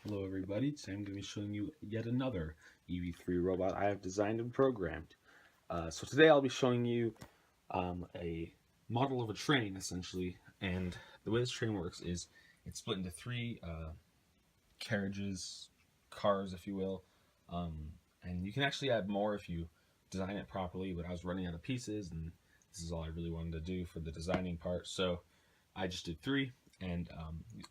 Hello everybody, today I'm going to be showing you yet another EV3 robot I have designed and programmed. So today I'll be showing you a model of a train essentially, and the way this train works is it's split into three carriages, cars if you will, and you can actually add more if you design it properly, but I was running out of pieces and this is all I really wanted to do for the designing part, so I just did three. And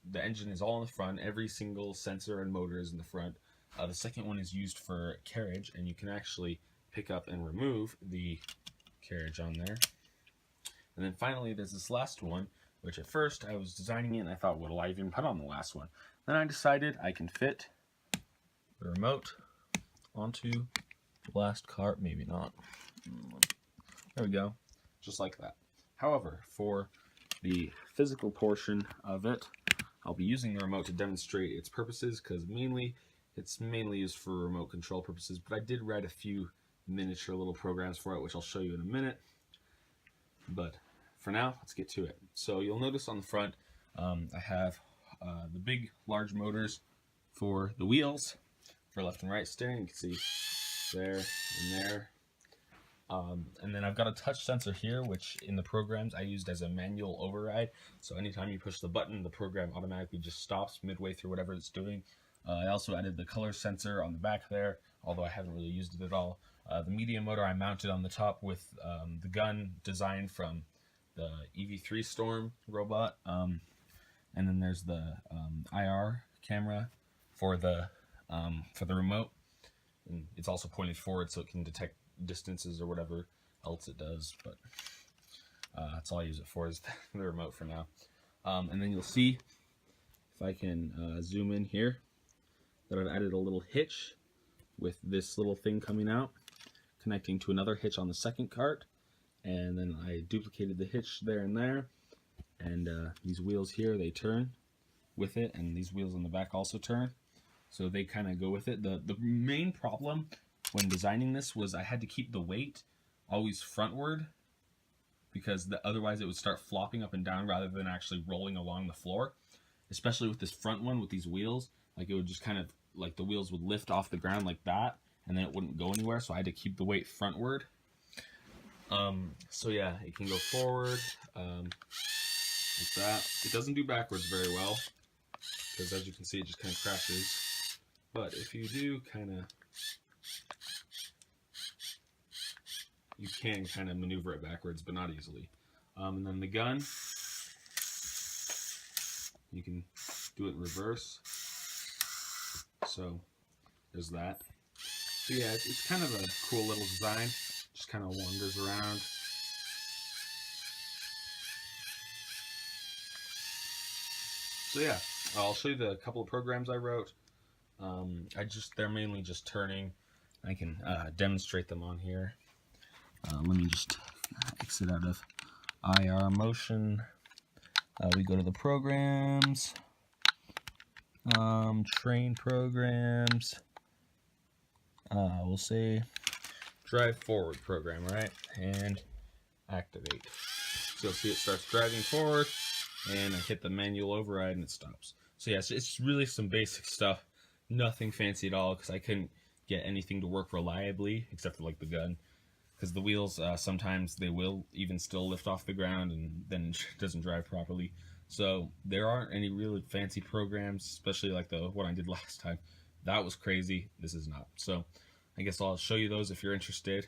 the engine is all in the front. Every single sensor and motor is in the front. The second one is used for carriage, and you can actually pick up and remove the carriage on there. And then finally, there's this last one, which at first I was designing it, and I thought, what will I even put on the last one? Then I decided I can fit the remote onto the last cart. Maybe not. There we go, just like that. However, for the physical portion of it, I'll be using the remote to demonstrate its purposes, because it's mainly used for remote control purposes, but I did write a few miniature little programs for it, which I'll show you in a minute. But for now, let's get to it. So you'll notice on the front, I have the big, large motors for the wheels, for left and right steering. You can see there and there. And then I've got a touch sensor here, which in the programs I used as a manual override. So anytime you push the button, the program automatically just stops midway through whatever it's doing. I also added the color sensor on the back there, although I haven't really used it at all. The medium motor I mounted on the top with the gun designed from the EV3 Storm robot. And then there's the IR camera for the remote. And it's also pointed forward so it can detect distances or whatever else it does, but that's all I use it for, is the remote for now. And then you'll see, if I can zoom in here, that I've added a little hitch with this little thing coming out, connecting to another hitch on the second cart, and then I duplicated the hitch there and there, and these wheels here, they turn with it, and these wheels in the back also turn, so they kind of go with it. The main problem when designing this was I had to keep the weight always frontward, because otherwise it would start flopping up and down rather than actually rolling along the floor. Especially with this front one with these wheels, like it would just kind of, like the wheels would lift off the ground like that, and then it wouldn't go anywhere, so I had to keep the weight frontward. So yeah, it can go forward like that. It doesn't do backwards very well, because as you can see it just kind of crashes. But if you do you can kind of maneuver it backwards, but not easily. And then the gun, you can do it in reverse. So there's that. So yeah, it's kind of a cool little design. Just kind of wanders around. So yeah, I'll show you the couple of programs I wrote. They're mainly just turning. I can demonstrate them on here. Let me just exit out of IR motion. We go to the programs, train programs. We'll say drive forward program, right? And activate. So you'll see it starts driving forward, and I hit the manual override and it stops. So yeah, it's really some basic stuff, nothing fancy at all, because I couldn't get anything to work reliably except for like the gun. Because the wheels, sometimes they will even still lift off the ground and then it doesn't drive properly. So there aren't any really fancy programs, especially like the one I did last time. That was crazy. This is not. So I guess I'll show you those if you're interested.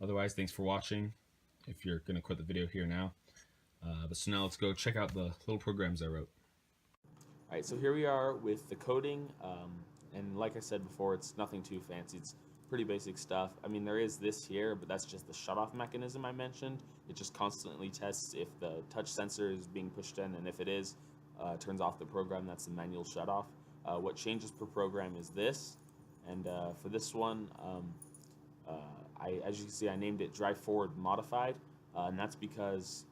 Otherwise, thanks for watching, if you're going to quit the video here now. But so now let's go check out the little programs I wrote. Alright, so here we are with the coding. And like I said before, it's nothing too fancy. It's pretty basic stuff. I mean, there is this here, but that's just the shutoff mechanism I mentioned. It just constantly tests if the touch sensor is being pushed in, and if it is, turns off the program. That's the manual shutoff. What changes per program is this, and for this one, as you can see, I named it Drive Forward Modified, and that's because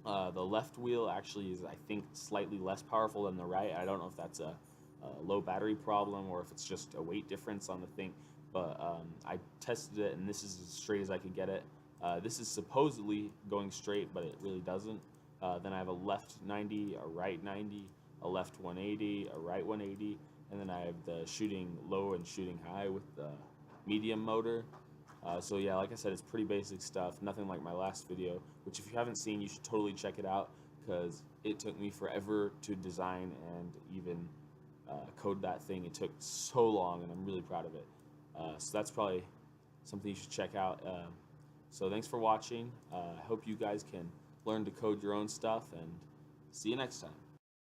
the left wheel actually is, I think, slightly less powerful than the right. I don't know if that's a low battery problem or if it's just a weight difference on the thing, but I tested it, and this is as straight as I could get it. This is supposedly going straight, but it really doesn't. Then I have a left 90, a right 90, a left 180, a right 180, and then I have the shooting low and shooting high with the medium motor. So yeah, like I said, it's pretty basic stuff, nothing like my last video, which if you haven't seen, you should totally check it out, because it took me forever to design and even code that thing. It took so long, and I'm really proud of it. So that's probably something you should check out. So thanks for watching. I hope you guys can learn to code your own stuff, and see you next time.